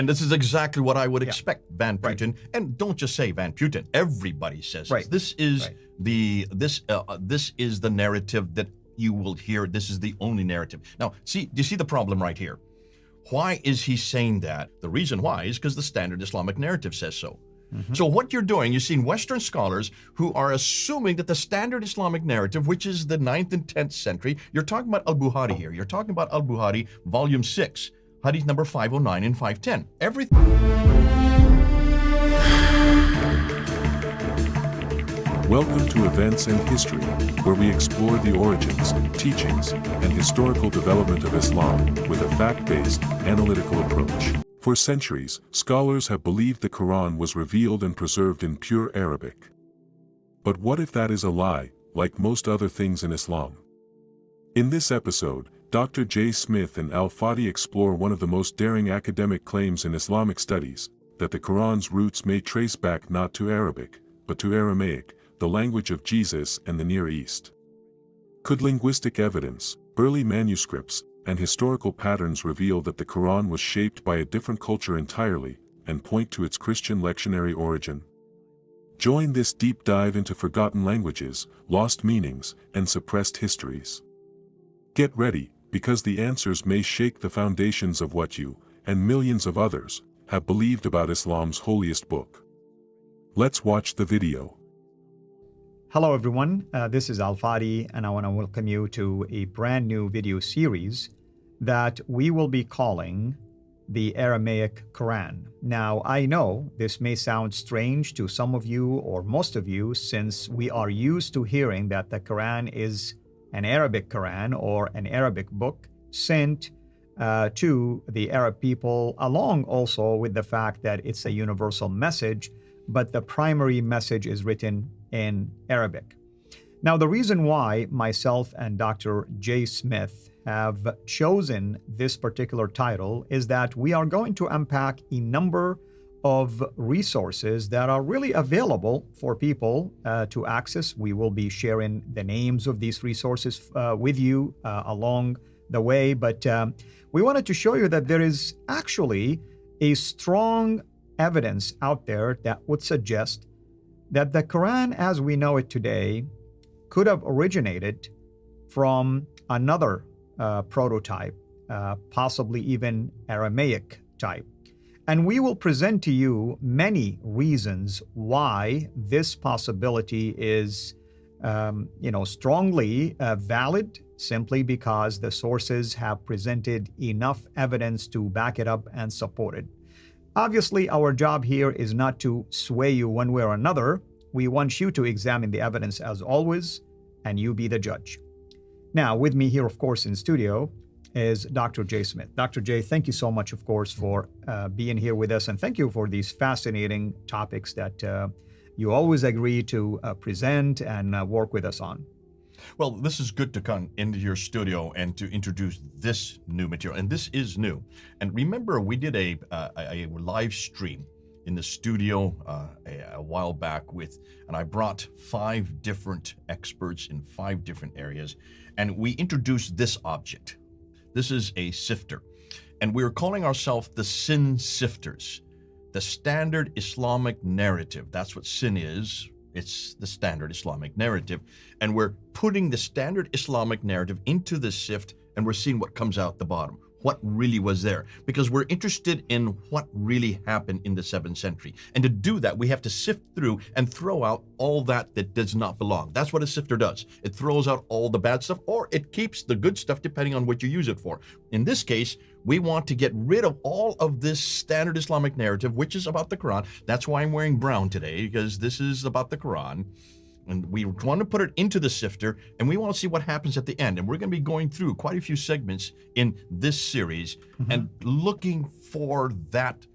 And this is exactly what I would Yeah. expect Van Putten, and don't just say Van Putten. Everybody says this. Right. This is Right. this is the narrative that you will hear. This is the only narrative. Now, do you see the problem right here? Why is he saying that? The reason why is because the standard Islamic narrative says so. So what you're doing, you're seeing Western scholars who are assuming that the standard Islamic narrative, which is the 9th and 10th century, you're talking about Al-Bukhari here. You're talking about Al-Bukhari, volume 6, hadith number 509 and 510. Everything. Welcome to Events and History, where we explore the origins, teachings, and historical development of Islam with a fact-based, analytical approach. For centuries, scholars have believed the Qur'an was revealed and preserved in pure Arabic. But what if that is a lie, like most other things in Islam? In this episode, Dr. J. Smith and Al-Fadi explore one of the most daring academic claims in Islamic studies, that the Qur'an's roots may trace back not to Arabic, but to Aramaic, the language of Jesus and the Near East. Could linguistic evidence, early manuscripts, and historical patterns reveal that the Qur'an was shaped by a different culture entirely, and point to its Christian lectionary origin? Join this deep dive into forgotten languages, lost meanings, and suppressed histories. Get ready, because the answers may shake the foundations of what you, and millions of others, have believed about Islam's holiest book. Let's watch the video. Hello everyone, this is Al-Fadi, and I want to welcome you to a brand new video series that we will be calling the Aramaic Qur'an. Now, I know this may sound strange to some of you or most of you, since we are used to hearing that the Qur'an is an Arabic Qur'an or an Arabic book sent to the Arab people, along also with the fact that it's a universal message, but the primary message is written in Arabic. Now, the reason why myself and Dr. J. Smith have chosen this particular title is that we are going to unpack a number of resources that are really available for people to access. We will be sharing the names of these resources with you along the way, but we wanted to show you that there is actually a strong evidence out there that would suggest that the Quran as we know it today could have originated from another prototype, possibly even Aramaic type. And we will present to you many reasons why this possibility is strongly valid, simply because the sources have presented enough evidence to back it up and support it. Obviously, our job here is not to sway you one way or another. We want you to examine the evidence as always, and you be the judge. Now, with me here, of course, in studio is Dr. J. Smith. Dr. J, thank you so much, of course, for being here with us, and thank you for these fascinating topics that you always agree to present and work with us on. Well, this is good to come into your studio and to introduce this new material, and this is new. And remember, we did a live stream in the studio a while back and I brought 5 different experts in 5 different areas, and we introduced this object. This is a sifter, and we're calling ourselves the sin sifters, the standard Islamic narrative. That's what sin is. It's the standard Islamic narrative, and we're putting the standard Islamic narrative into the sift, and we're seeing what comes out the bottom, what really was there, because we're interested in what really happened in the 7th century. And to do that, we have to sift through and throw out all that does not belong. That's what a sifter does. It throws out all the bad stuff, or it keeps the good stuff depending on what you use it for. In this case, we want to get rid of all of this standard Islamic narrative, which is about the Quran. That's why I'm wearing brown today, because this is about the Quran. And we want to put it into the sifter, and we want to see what happens at the end. And we're going to be going through quite a few segments in this series and looking for that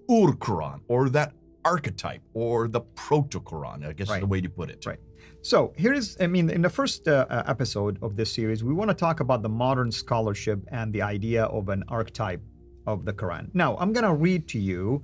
Quran, or that archetype, or the Proto Quran, I guess is the way to put it. Right. So here is, in the first episode of this series, we want to talk about the modern scholarship and the idea of an archetype of the Quran. Now, I'm going to read to you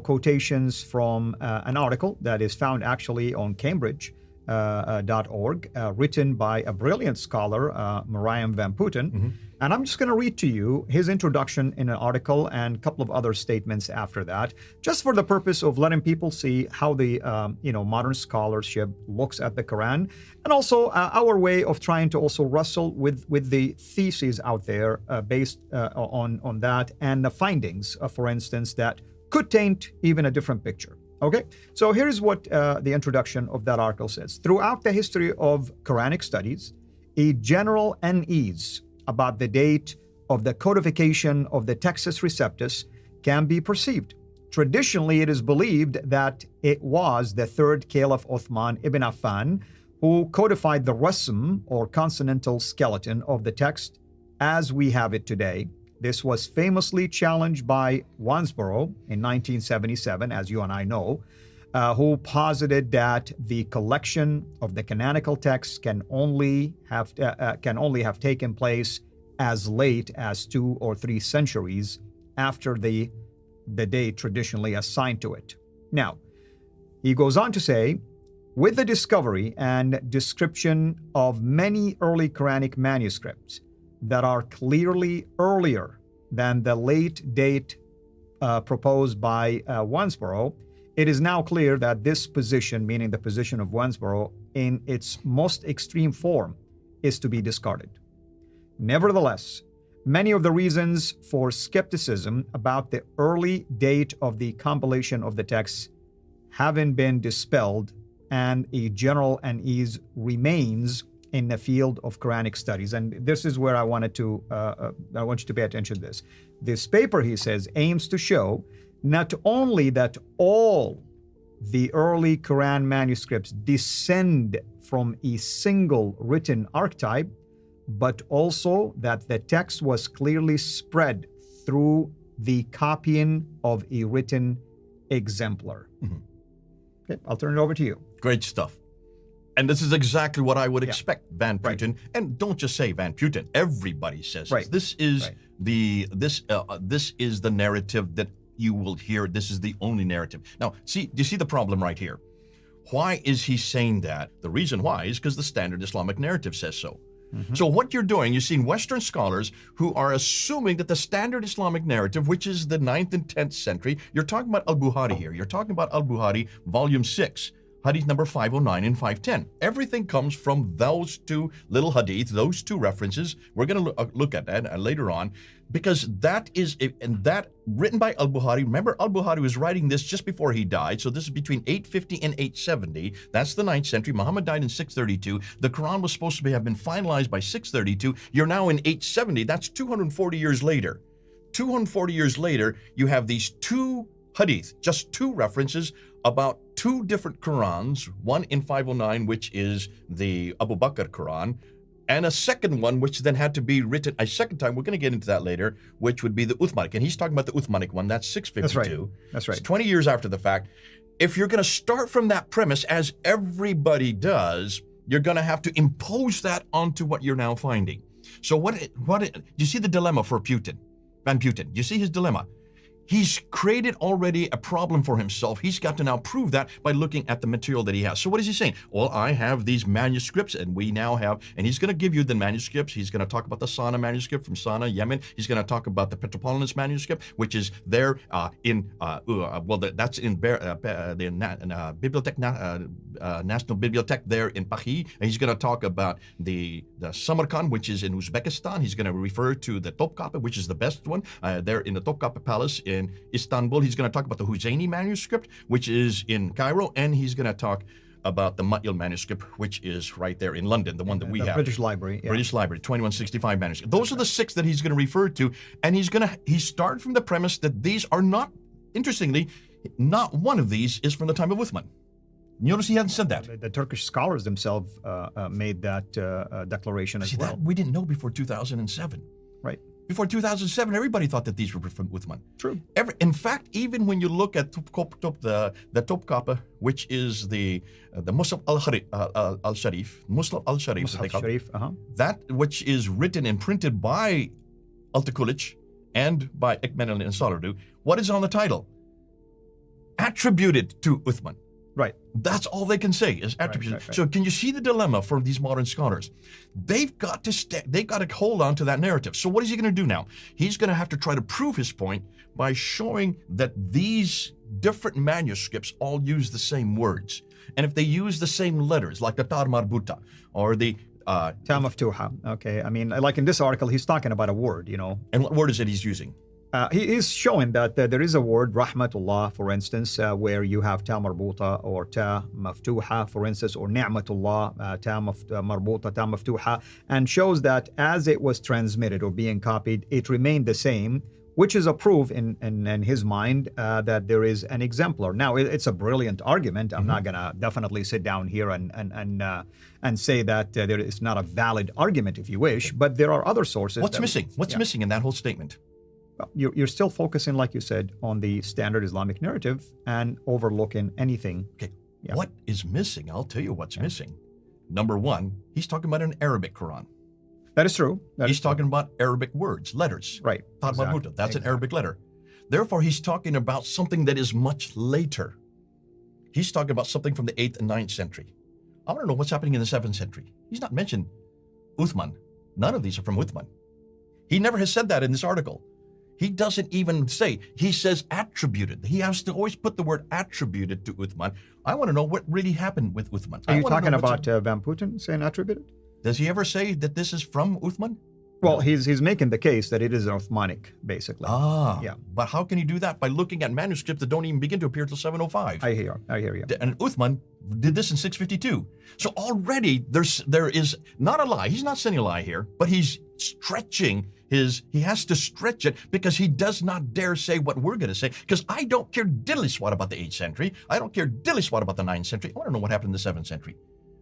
quotations from an article that is found actually on Cambridge written by a brilliant scholar, Miriam Van Putten. And I'm just going to read to you his introduction in an article and a couple of other statements after that, just for the purpose of letting people see how the modern scholarship looks at the Quran, and also our way of trying to also wrestle with the theses out there based on that, and the findings, for instance, that could taint even a different picture. Okay, so here's what the introduction of that article says. Throughout the history of Quranic studies, a general unease about the date of the codification of the Textus Receptus can be perceived. Traditionally, it is believed that it was the third Caliph Uthman ibn Affan who codified the rasm, or consonantal skeleton, of the text as we have it today. This was famously challenged by Wansborough in 1977, as you and I know, who posited that the collection of the canonical texts can only have taken place as late as 2 or 3 centuries after the date traditionally assigned to it. Now, he goes on to say, with the discovery and description of many early Quranic manuscripts that are clearly earlier than the late date proposed by Wansborough, it is now clear that this position, meaning the position of Wansborough, in its most extreme form, is to be discarded. Nevertheless, many of the reasons for skepticism about the early date of the compilation of the texts haven't been dispelled, and a general unease remains in the field of Quranic studies. And this is where I want you to pay attention to this. This paper, he says, aims to show not only that all the early Quran manuscripts descend from a single written archetype, but also that the text was clearly spread through the copying of a written exemplar. Okay, I'll turn it over to you. Great stuff. And this is exactly what I would expect, Van Putten. Right. And don't just say Van Putten. Everybody says this. This is this is the narrative that you will hear. This is the only narrative. Now, do you see the problem right here? Why is he saying that? The reason why is because the standard Islamic narrative says so. So what you're doing, you've seen Western scholars who are assuming that the standard Islamic narrative, which is the 9th and 10th century, you're talking about Al-Bukhari here. You're talking about Al-Bukhari, volume 6. Hadith number 509 and 510. Everything comes from those two little hadith, those two references. We're going to look at that later on, because that is, and that written by Al-Bukhari. Remember, Al-Bukhari was writing this just before he died, so this is between 850 and 870. That's the 9th century. Muhammad died in 632. The Quran was supposed to have been finalized by 632. You're now in 870. That's 240 years later. 240 years later, you have these two hadith, just two references about two different Qurans, one in 509, which is the Abu Bakr Quran, and a second one, which then had to be written a second time. We're going to get into that later, which would be the Uthmanic. And he's talking about the Uthmanic one. That's 652. That's right. It's 20 years after the fact. If you're going to start from that premise, as everybody does, you're going to have to impose that onto what you're now finding. So do you see the dilemma for Putin, Van Putten? Do you see his dilemma? He's created already a problem for himself. He's got to now prove that by looking at the material that he has. So what is he saying? Well, I have these manuscripts, and we now have, and he's going to give you the manuscripts. He's going to talk about the Sana manuscript from Sana, Yemen. He's going to talk about the Petropolitanus manuscript, which is there that's in the National Bibliothèque there in Paris. And he's going to talk about the Samarkand, which is in Uzbekistan. He's going to refer to the Topkapi, which is the best one, there in the Topkapi Palace in Istanbul. He's going to talk about the Husseini manuscript, which is in Cairo, and he's going to talk about the Ma'il manuscript, which is right there in London, the one that we have. British Library. Yeah. British Library, 2165 manuscript. Those are the 6 that he's going to refer to, and he started from the premise that these are not, interestingly, not one of these is from the time of Uthman. Notice he hasn't said that. The Turkish scholars themselves made that declaration as well. That we didn't know before 2007. Right. Before 2007, everybody thought that these were from Uthman. True. In fact, even when you look at the Topkapi, which is the Mus'haf al-Sharif, Mus'haf al-Sharif, that which is written and printed by Altikulich and by Ekmen al-Ansarud, what is on the title? Attributed to Uthman. Right. That's all they can say is attribution. Right. So can you see the dilemma for these modern scholars? They've got to hold on to that narrative. So what is he going to do now? He's going to have to try to prove his point by showing that these different manuscripts all use the same words. And if they use the same letters, like the tar marbuta or the Ta maftuha. Okay. I mean, like in this article, he's talking about a word, you know. And what word is it he's using? He is showing that there is a word, rahmatullah, for instance, where you have ta marbuta or ta maftuha, for instance, or ni'matullah, ta marbuta, ta maftuha, and shows that as it was transmitted or being copied, it remained the same, which is a proof in his mind that there is an exemplar. Now, it's a brilliant argument. I'm not going to definitely sit down here and say that there is not a valid argument, if you wish, but there are other sources. What's missing? What's missing in that whole statement? You're still focusing, like you said, on the standard Islamic narrative and overlooking anything. Okay, what is missing? I'll tell you what's missing. Number one, he's talking about an Arabic Qur'an. That is true. He's talking about Arabic words, letters. Right. Exactly. That's an Arabic letter. Therefore, he's talking about something that is much later. He's talking about something from the 8th and 9th century. I want to know what's happening in the 7th century. He's not mentioned Uthman. None of these are from Uthman. He never has said that in this article. He doesn't even say, he says attributed. He has to always put the word attributed to Uthman. I want to know what really happened with Uthman. Are you talking about Van Putten saying attributed? Does he ever say that this is from Uthman? Well, he's making the case that it is Uthmanic, basically. Yeah. But how can he do that? By looking at manuscripts that don't even begin to appear till 705. I hear you. And Uthman did this in 652. So already there is not a lie. He's not saying a lie here, but he's stretching he has to stretch it because he does not dare say what we're going to say. Because I don't care diddly swat about the 8th century. I don't care diddly swat about the 9th century. I want to know what happened in the 7th century.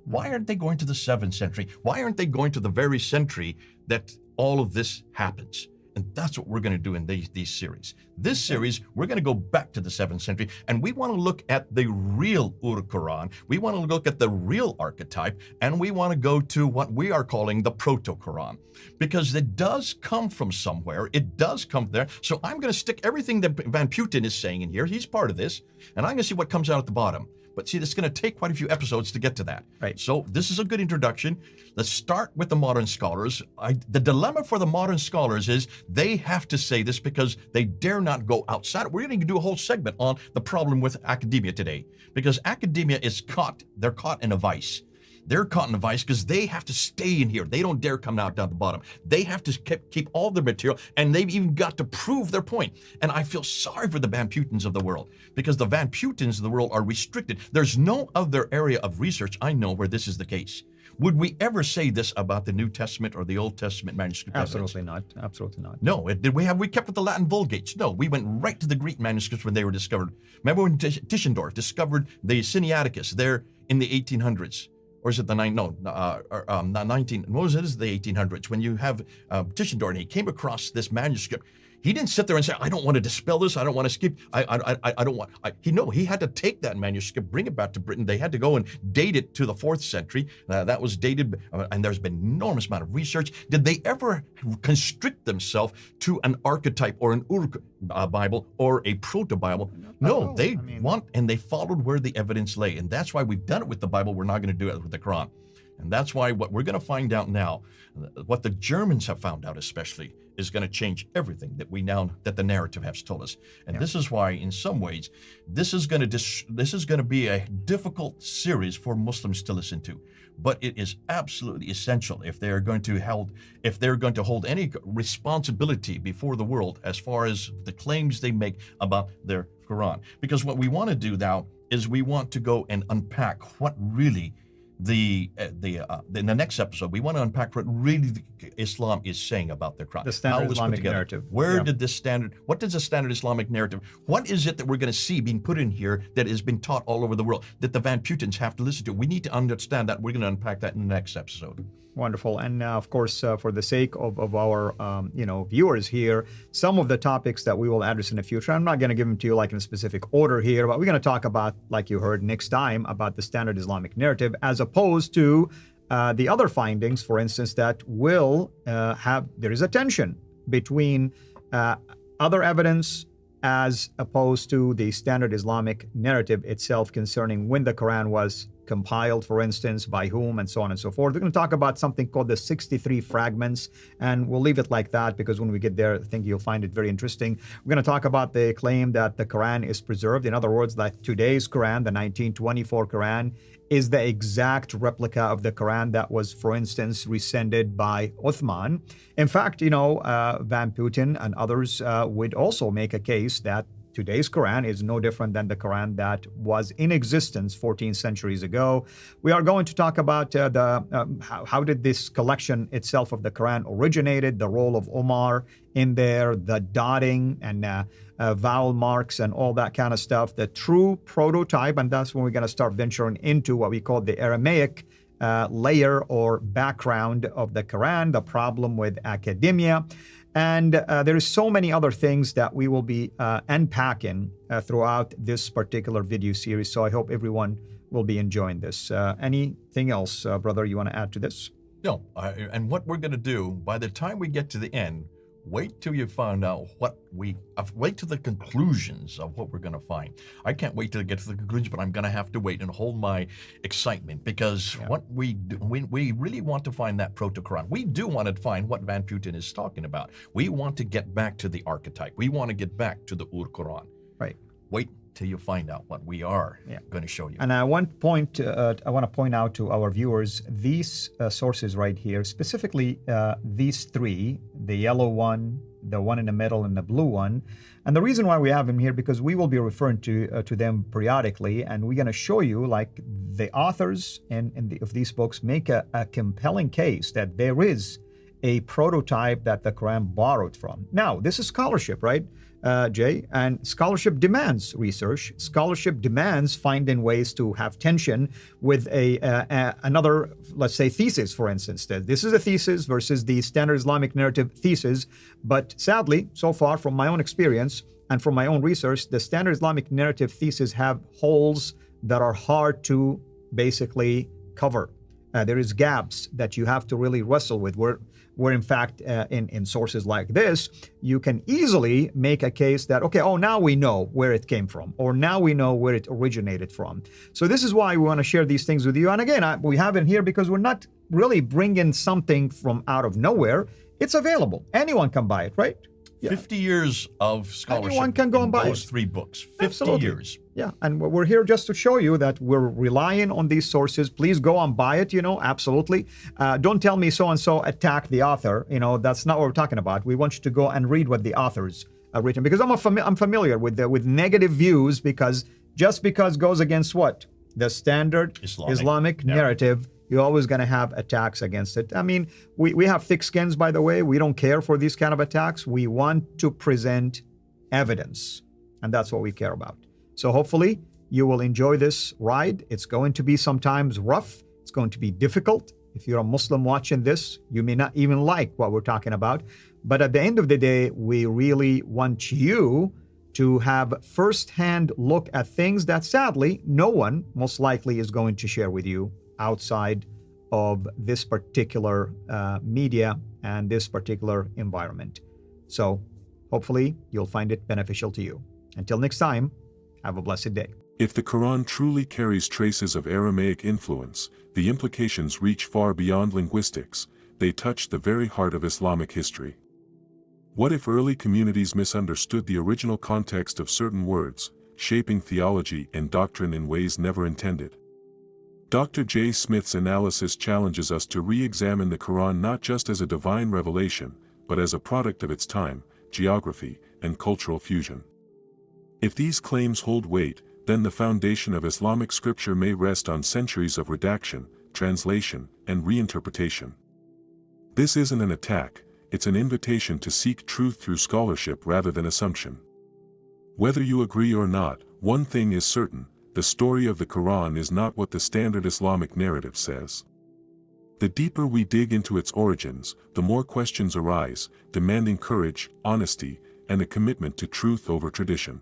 Why aren't they going to the 7th century? Why aren't they going to the very century that all of this happens? And that's what we're going to do in these series. This series, we're going to go back to the 7th century, and we want to look at the real Quran. We want to look at the real archetype, and we want to go to what we are calling the Proto Quran, because it does come from somewhere. It does come there. So I'm going to stick everything that Van Putten is saying in here. He's part of this, and I'm going to see what comes out at the bottom. But see, it's going to take quite a few episodes to get to that. Right. So this is a good introduction. Let's start with the modern scholars. The dilemma for the modern scholars is they have to say this because they dare not go outside. We're going to do a whole segment on the problem with academia today, because academia is they're caught in a vice. They're caught in a vice because they have to stay in here. They don't dare come out down the bottom. They have to keep all the material, and they've even got to prove their point. And I feel sorry for the Van Puttens of the world, because the Van Puttens of the world are restricted. There's no other area of research I know where this is the case. Would we ever say this about the New Testament or the Old Testament manuscript? Absolutely not. Absolutely not. No. We kept with the Latin Vulgates? No, we went right to the Greek manuscripts when they were discovered. Remember when Tischendorf discovered the Sinaiticus there in the 1800s? Or is it the 19? What was it? Is the 1800s when you have Tischendorf, and he came across this manuscript. He didn't sit there and say, "I don't want to dispel this. I don't want to skip. I don't want." He had to take that manuscript, bring it back to Britain. They had to go and date it to the 4th century. That was dated, and there's been an enormous amount of research. Did they ever constrict themselves to an archetype or an Bible or a Proto Bible? No, they they followed where the evidence lay, and that's why we've done it with the Bible. We're not going to do it with the Quran, and that's why what we're going to find out now, what the Germans have found out especially, is going to change everything that the narrative has told us. And this is why, in some ways, this is going to be a difficult series for Muslims to listen to. But it is absolutely essential if they're going to hold any responsibility before the world as far as the claims they make about their Quran. Because what we want to do now is we want to go and unpack what really in the next episode, we want to unpack what really Islam is saying about their Quran. The standard Islamic narrative. What does the standard Islamic narrative, what is it that we're going to see being put in here that has been taught all over the world that the Van Puttens have to listen to? We need to understand that. We're going to unpack that in the next episode. Wonderful. And of course, for the sake of our viewers here, some of the topics that we will address in the future, I'm not going to give them to you like in a specific order here, but we're going to talk about, like you heard next time, about the standard Islamic narrative as opposed to the other findings, for instance, that will there is a tension between other evidence as opposed to the standard Islamic narrative itself concerning when the Quran was compiled, for instance, by whom, and so on and so forth. We're going to talk about something called the 63 fragments, and we'll leave it like that because when we get there, I think you'll find it very interesting. We're going to talk about the claim that the Quran is preserved. In other words, that today's Quran, the 1924 Quran, is the exact replica of the Quran that was, for instance, rescinded by Uthman. In fact, Van Putten and others would also make a case that today's Quran is no different than the Quran that was in existence 14 centuries ago. We are going to talk about how did this collection itself of the Quran originated, the role of Omar in there, the dotting and vowel marks and all that kind of stuff, the true prototype, and that's when we're going to start venturing into what we call the Aramaic layer or background of the Quran, the problem with academia. And there is so many other things that we will be unpacking throughout this particular video series. So I hope everyone will be enjoying this. Anything else, brother, you want to add to this? No. And what we're going to do, by the time we get to the end, wait till you find out wait to the conclusions of what we're going to find. I can't wait till I get to the conclusions, but I'm going to have to wait and hold my excitement because what we do, we really want to find that Proto-Quran. We do want to find what Van Putten is talking about. We want to get back to the archetype. We want to get back to the Quran. Right. Wait till you find out what we are going to show you. And I want to point out to our viewers, these sources right here, specifically these three, the yellow one, the one in the middle, and the blue one. And the reason why we have them here, because we will be referring to them periodically, and we're going to show you, like, the authors of these books make a compelling case that there is a prototype that the Quran borrowed from. Now, this is scholarship, right? Jay, and scholarship demands research. Scholarship demands finding ways to have tension with another, let's say, thesis, for instance. This is a thesis versus the standard Islamic narrative thesis. But sadly, so far from my own experience and from my own research, the standard Islamic narrative thesis have holes that are hard to basically cover. There is gaps that you have to really wrestle with, where in fact, in sources like this, you can easily make a case that, okay, now we know where it came from, or now we know where it originated from. So this is why we want to share these things with you. And again, we have it here because we're not really bringing something from out of nowhere. It's available. Anyone can buy it, right? 50 years of scholarship. Anyone can go and buy those 3 books. 50 Absolutely. years. Yeah, and we're here just to show you that we're relying on these sources. Please go and buy it, absolutely. Don't tell me so-and-so attacked the author. That's not what we're talking about. We want you to go and read what the authors have written, because I'm familiar with negative views, because just because goes against what? The standard Islamic narrative, you're always going to have attacks against it. I mean, we have thick skins, by the way. We don't care for these kind of attacks. We want to present evidence, and that's what we care about. So hopefully you will enjoy this ride. It's going to be sometimes rough. It's going to be difficult. If you're a Muslim watching this, you may not even like what we're talking about. But at the end of the day, we really want you to have first-hand look at things that sadly no one most likely is going to share with you outside of this particular media and this particular environment. So hopefully you'll find it beneficial to you. Until next time, have a blessed day. If the Quran truly carries traces of Aramaic influence, the implications reach far beyond linguistics. They touch the very heart of Islamic history. What if early communities misunderstood the original context of certain words, shaping theology and doctrine in ways never intended? Dr. J. Smith's analysis challenges us to re-examine the Quran not just as a divine revelation, but as a product of its time, geography, and cultural fusion. If these claims hold weight, then the foundation of Islamic scripture may rest on centuries of redaction, translation, and reinterpretation. This isn't an attack, it's an invitation to seek truth through scholarship rather than assumption. Whether you agree or not, one thing is certain: the story of the Quran is not what the standard Islamic narrative says. The deeper we dig into its origins, the more questions arise, demanding courage, honesty, and a commitment to truth over tradition.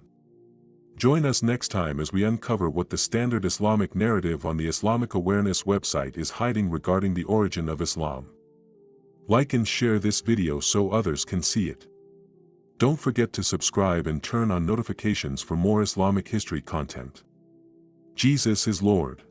Join us next time as we uncover what the standard Islamic narrative on the Islamic Awareness website is hiding regarding the origin of Islam. Like and share this video so others can see it. Don't forget to subscribe and turn on notifications for more Islamic history content. Jesus is Lord.